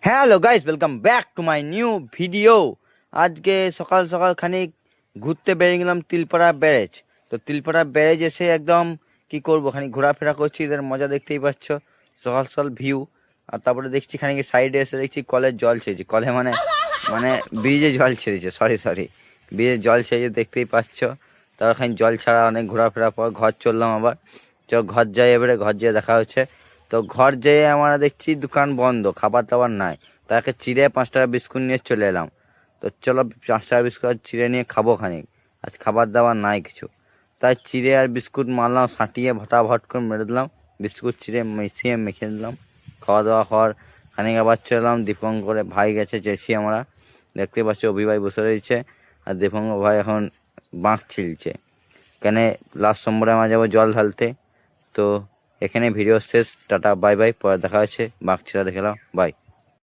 Hello guys, welcome back to my new video. আজকে সকাল সকাল খানিক ঘুরতে বেরিয়ে গেলাম তিলপাড়া ব্যারেজ। তো তিলপাড়া ব্যারেজ এসে একদম কি করবো, খানিক ঘোরাফেরা করছি, এদের মজা দেখতেই পাচ্ছ, সকাল সকাল ভিউ। আর তারপরে দেখছি খানিক সাইডে এসে দেখছি কলের জল ছেড়েছে, কলে মানে মানে ব্রিজে জল ছেড়েছে, সরি ব্রিজে জল ছেড়েছে দেখতেই পাচ্ছ। তারপর খানিক জল ছাড়া অনেক ঘোরাফেরার পর ঘর চললাম আবার। ঘর যাই, এবারে ঘর যেয়ে দেখা হচ্ছে। তো ঘর যেয়ে আমরা দেখছি দোকান বন্ধ, খাবার দাবার নাই। তাকে চিড়ে 5 টাকা বিস্কুট নিয়ে চলে এলাম। তো চলো 5 টাকা বিস্কুট চিড়ে নিয়ে খাবো খানিক, আজ খাবার দাবার নাই কিছু। তাই চিড়ে আর বিস্কুট মারলাম, সাঁটিয়ে ভটাভট করে মেরে দিলাম, বিস্কুট চিড়ে মিশিয়ে মেখে দিলাম। খাওয়া দাওয়া হওয়ার খানিক আবার চলে এলাম দীপঙ্করে, ভাই গেছে চেয়েছি আমরা, দেখতে পাচ্ছি অভিভাই বসে রয়েছে। আর দীপঙ্কর ভাই এখন বাঁক ছিলছে, কেন লাস্ট সোমবারে আমরা যাবো জল ঢালতে। তো এখানে ভিডিও শেষ, টাটা বাই বাই, পরে দেখা হচ্ছে, বাঘ ছেড়া দেখালাম, বাই।